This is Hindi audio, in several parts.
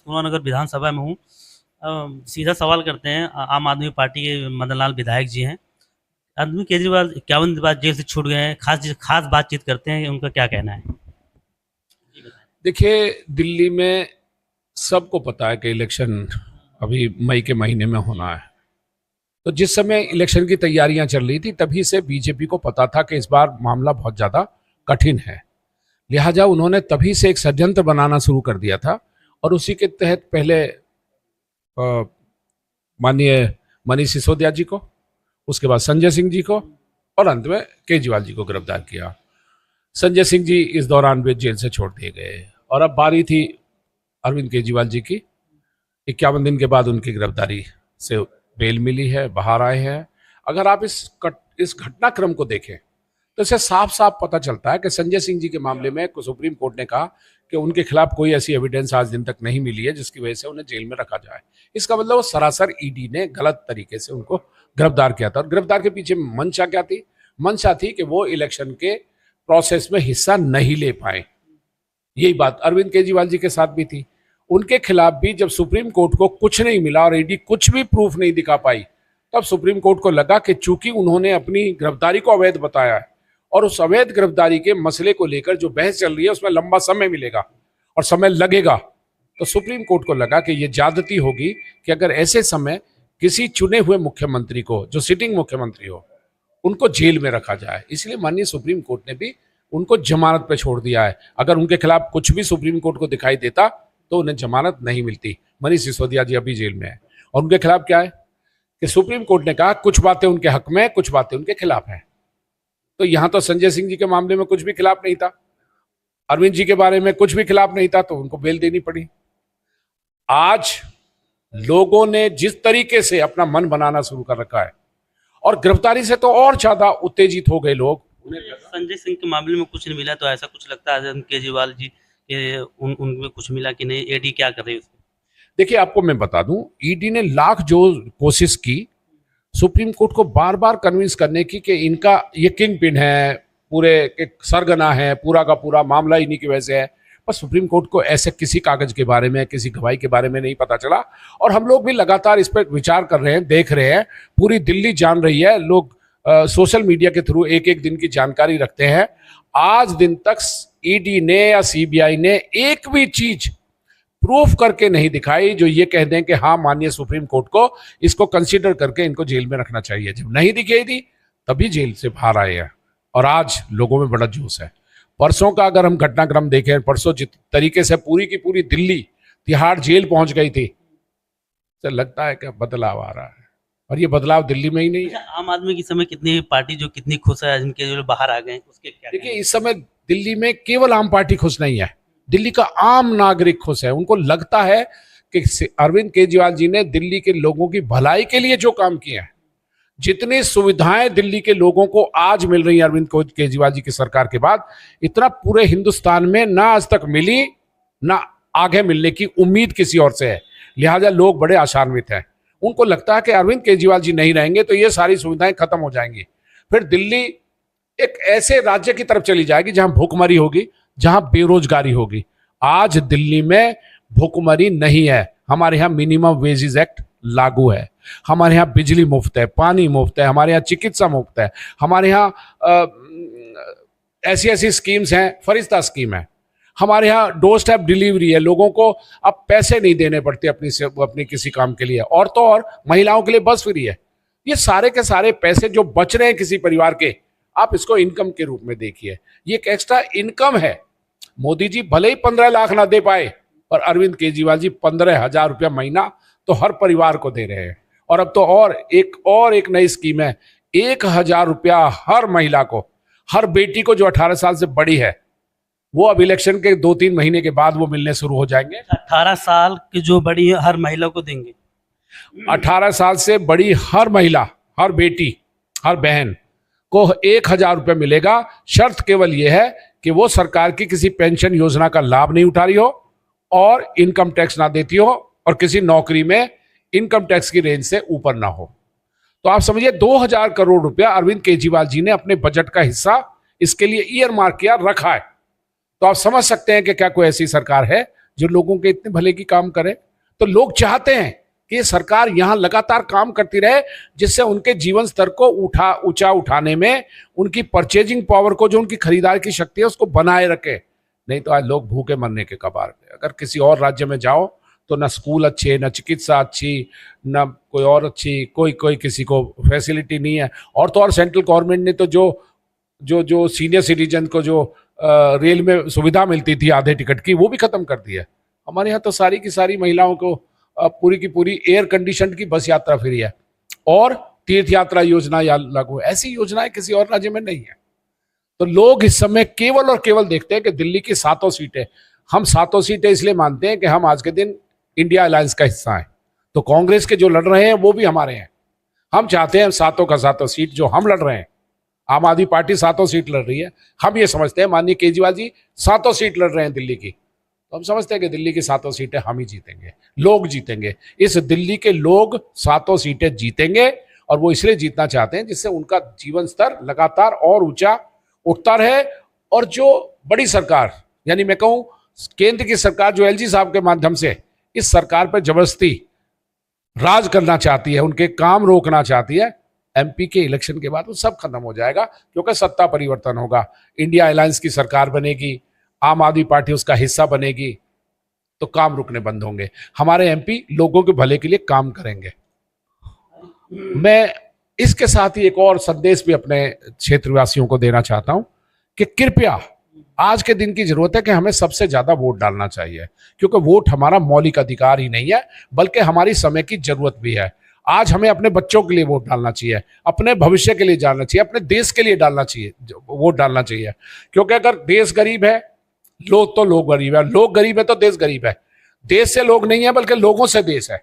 सुखनगर विधानसभा में हूँ। सीधा सवाल करते हैं, आम आदमी पार्टी के मदन लाल विधायक जी हैं। अरविंद केजरीवाल 51 दिन बाद जेल से छूट गए हैं, खास बातचीत करते हैं, उनका क्या कहना है? देखिए, दिल्ली में सबको पता है कि इलेक्शन अभी मई के महीने में होना है। तो जिस समय इलेक्शन की तैयारियां चल रही थी तभी से बीजेपी को पता था कि इस बार मामला बहुत ज़्यादा कठिन है। लिहाजा उन्होंने तभी से एक षड्यंत्र बनाना शुरू कर दिया था और उसी के तहत पहले माननीय मनीष सिसोदिया जी को, उसके बाद संजय सिंह जी को और अंत में केजरीवाल जी को गिरफ्तार किया। संजय सिंह जी इस दौरान भी जेल से छोड़ दिए गए और अब बारी थी अरविंद केजरीवाल जी की। 51 दिन के बाद उनकी गिरफ्तारी से बेल मिली है, बाहर आए हैं। अगर आप इस घटनाक्रम को देखें तो इससे साफ साफ पता चलता है कि संजय सिंह जी के मामले में सुप्रीम कोर्ट ने कहा कि उनके खिलाफ कोई ऐसी एविडेंस आज दिन तक नहीं मिली है जिसकी वजह से उन्हें जेल में रखा जाए। इसका मतलब वो सरासर ईडी ने गलत तरीके से उनको गिरफ्तार किया था। और गिरफ्तार के पीछे मंशा क्या थी? मंशा थी कि वो इलेक्शन के प्रोसेस में हिस्सा नहीं ले पाए। यही बात अरविंद केजरीवाल जी के साथ भी थी। उनके खिलाफ भी जब सुप्रीम कोर्ट को कुछ नहीं मिला और ईडी कुछ भी प्रूफ नहीं दिखा पाई, तब सुप्रीम कोर्ट को लगा कि चूंकि उन्होंने अपनी गिरफ्तारी को अवैध बताया है और उस अवैध गिरफ्तारी के मसले को लेकर जो बहस चल रही है उसमें लंबा समय मिलेगा और समय लगेगा, तो सुप्रीम कोर्ट को लगा कि यह ज्यादती होगी कि अगर ऐसे समय किसी चुने हुए मुख्यमंत्री को, जो सिटिंग मुख्यमंत्री हो, उनको जेल में रखा जाए। इसलिए माननीय सुप्रीम कोर्ट ने भी उनको जमानत पे छोड़ दिया है। अगर उनके खिलाफ कुछ भी सुप्रीम कोर्ट को दिखाई देता तो उन्हें जमानत नहीं मिलती। मनीष सिसोदिया जी अभी जेल में है और उनके खिलाफ क्या है कि सुप्रीम कोर्ट ने कहा कुछ बातें उनके हक में, कुछ बातें उनके खिलाफ हैं। तो यहां तो संजय सिंह जी के मामले में कुछ भी खिलाफ नहीं था, अरविंद जी के बारे में कुछ भी खिलाफ नहीं था, तो उनको बेल देनी पड़ी। आज लोगों ने जिस तरीके से अपना मन बनाना शुरू कर रखा है और गिरफ्तारी से तो और ज्यादा उत्तेजित हो गए लोग। संजय सिंह के मामले में कुछ नहीं मिला तो ऐसा कुछ लगता है केजरीवाल जी के उनमें कुछ मिला कि नहीं? ईडी क्या कर रही है? देखिए, आपको मैं बता दूं, ईडी ने लाख जो कोशिश की सुप्रीम कोर्ट को बार बार कन्विंस करने की कि इनका ये किंग पिन है, पूरे के सरगना है, पूरा का पूरा मामला इन्हीं की वजह से है, पर सुप्रीम कोर्ट को ऐसे किसी कागज के बारे में, किसी गवाही के बारे में नहीं पता चला। और हम लोग भी लगातार इस पर विचार कर रहे हैं, देख रहे हैं, पूरी दिल्ली जान रही है, लोग सोशल मीडिया के थ्रू एक एक दिन की जानकारी रखते हैं। आज दिन तक ईडी ने या सीबीआई ने एक भी चीज प्रूफ करके नहीं दिखाई जो ये कह दें कि हाँ माननीय सुप्रीम कोर्ट को इसको कंसीडर करके इनको जेल में रखना चाहिए। जब नहीं दिखाई दी तभी जेल से बाहर आए हैं और आज लोगों में बड़ा जोश है। परसों का अगर हम घटनाक्रम देखें, परसों जिस तरीके से पूरी की पूरी दिल्ली तिहाड़ जेल पहुंच गई थी, तो लगता है कि बदलाव आ रहा है और ये बदलाव दिल्ली में ही नहीं है। आम आदमी की समय कितनी पार्टी जो कितनी खुश है जिनके जो बाहर आ गए, उसके क्या? देखिए, इस समय दिल्ली में केवल आम पार्टी खुश नहीं है, दिल्ली का आम नागरिक खुश है। उनको लगता है कि अरविंद केजरीवाल जी ने दिल्ली के लोगों की भलाई के लिए जो काम किया है, जितनी सुविधाएं दिल्ली के लोगों को आज मिल रही है अरविंद केजरीवाल जी की सरकार के बाद, इतना पूरे हिंदुस्तान में ना आज तक मिली, ना आगे मिलने की उम्मीद किसी और से है। लिहाजा लोग बड़े आशान्वित हैं। उनको लगता है कि अरविंद केजरीवाल जी नहीं रहेंगे तो ये सारी सुविधाएं खत्म हो जाएंगी, फिर दिल्ली एक ऐसे राज्य की तरफ चली जाएगी जहां भूखमरी होगी, जहां बेरोजगारी होगी। आज दिल्ली में भूखमरी नहीं है। हमारे यहाँ मिनिमम वेजेस एक्ट लागू है, हमारे यहाँ बिजली मुफ्त है, पानी मुफ्त है, हमारे यहाँ चिकित्सा मुफ्त है, हमारे यहाँ ऐसी ऐसी स्कीम्स हैं, फरिश्ता स्कीम है, हमारे यहाँ डोर स्टेप डिलीवरी है, लोगों को अब पैसे नहीं देने पड़ते अपनी किसी काम के लिए, और तो और महिलाओं के लिए बस फ्री है। ये सारे के सारे पैसे जो बच रहे हैं किसी परिवार के, आप इसको इनकम के रूप में देखिए, ये एक एक्स्ट्रा इनकम है। मोदी जी भले ही 15 लाख ना दे पाए, पर अरविंद केजरीवाल जी 15,000 रुपया महीना तो हर परिवार को दे रहे हैं। और अब तो और एक नई स्कीम है, 1,000 रुपया हर महिला को, हर बेटी को जो 18 साल से बड़ी है, वो अब इलेक्शन के 2-3 महीने के बाद वो मिलने शुरू हो जाएंगे। 18 साल की जो बड़ी है हर महिला को देंगे। 18 साल से बड़ी हर महिला, हर बेटी, हर बहन को 1,000 रुपया मिलेगा। शर्त केवल यह है कि वो सरकार की किसी पेंशन योजना का लाभ नहीं उठा रही हो और इनकम टैक्स ना देती हो और किसी नौकरी में इनकम टैक्स की रेंज से ऊपर ना हो। तो आप समझिए 2,000 करोड़ रुपया अरविंद केजरीवाल जी ने अपने बजट का हिस्सा इसके लिए ईयर मार्क किया रखा है। तो आप समझ सकते हैं कि क्या कोई ऐसी सरकार है जो लोगों के इतने भले की काम करे। तो लोग चाहते हैं कि ये सरकार यहाँ लगातार काम करती रहे, जिससे उनके जीवन स्तर को ऊंचा उठाने में, उनकी परचेजिंग पावर को, जो उनकी खरीदार की शक्ति है, उसको बनाए रखे। नहीं तो आज लोग भूखे मरने के कगार पे। अगर किसी और राज्य में जाओ तो ना स्कूल अच्छे, ना चिकित्सा अच्छी, ना कोई और अच्छी, कोई किसी को फैसिलिटी नहीं है। और तो और सेंट्रल गवर्नमेंट ने तो जो सीनियर सिटीजन को जो रेल में सुविधा मिलती थी आधे टिकट की, वो भी खत्म कर दी है। हमारे यहाँ तो सारी की सारी महिलाओं को पूरी की पूरी एयर कंडीशन की बस यात्रा फ्री है, और तीर्थ यात्रा योजना या लागू। ऐसी योजनाएं किसी और राज्य में नहीं है। तो लोग इस समय केवल और केवल देखते हैं कि दिल्ली की 7 सीटें, हम 7 सीटें इसलिए मानते हैं कि हम आज के दिन इंडिया अलायंस का हिस्सा हैं। तो कांग्रेस के जो लड़ रहे हैं वो भी हमारे हैं। हम चाहते हैं 7 का 7 सीट जो हम लड़ रहे हैं। आम आदमी पार्टी 7 सीट लड़ रही है, हम ये समझते हैं माननीय केजरीवाल जी 7 सीट लड़ रहे हैं दिल्ली की, तो हम समझते हैं कि दिल्ली की 7 सीटें हम ही जीतेंगे, लोग जीतेंगे। इस दिल्ली के लोग 7 सीटें जीतेंगे, और वो इसलिए जीतना चाहते हैं जिससे उनका जीवन स्तर लगातार और ऊंचा उठता रहे। और जो बड़ी सरकार, यानी मैं कहूं केंद्र की सरकार, जो एलजी साहब के माध्यम से इस सरकार पर जबरदस्ती राज करना चाहती है, उनके काम रोकना चाहती है, एमपी के इलेक्शन के बाद वो सब खत्म हो जाएगा, क्योंकि सत्ता परिवर्तन होगा, इंडिया अलायंस की सरकार बनेगी, आम आदमी पार्टी उसका हिस्सा बनेगी, तो काम रुकने बंद होंगे। हमारे एमपी लोगों के भले के लिए काम करेंगे। मैं इसके साथ ही एक और संदेश भी अपने क्षेत्रवासियों को देना चाहता हूं कि कृपया आज के दिन की जरूरत है कि हमें सबसे ज्यादा वोट डालना चाहिए, क्योंकि वोट हमारा मौलिक अधिकार ही नहीं है, बल्कि हमारी समय की जरूरत भी है। आज हमें अपने बच्चों के लिए वोट डालना चाहिए, अपने भविष्य के लिए डालना चाहिए, अपने देश के लिए डालना चाहिए, वोट डालना चाहिए। क्योंकि अगर देश गरीब है, लोग गरीब है, लोग गरीब है तो देश गरीब है। देश से लोग नहीं है, बल्कि लोगों से देश है।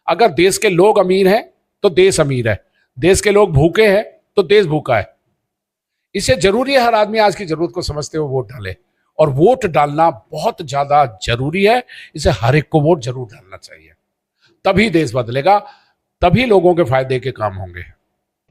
अगर देश के लोग अमीर हैं तो देश अमीर है, देश के लोग भूखे हैं तो देश भूखा है। इसे जरूरी है हर आदमी आज की जरूरत को समझते हुए वोट डाले, और वोट डालना बहुत ज्यादा जरूरी है। इसे हर एक को वोट जरूर डालना चाहिए, तभी देश बदलेगा, तभी लोगों के फायदे के काम होंगे।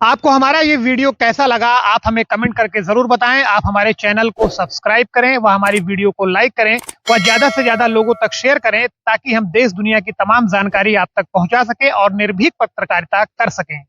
आपको हमारा ये वीडियो कैसा लगा, आप हमें कमेंट करके जरूर बताएं। आप हमारे चैनल को सब्सक्राइब करें, व हमारी वीडियो को लाइक करें, व ज्यादा से ज्यादा लोगों तक शेयर करें, ताकि हम देश दुनिया की तमाम जानकारी आप तक पहुंचा सकें और निर्भीक पत्रकारिता कर सकें।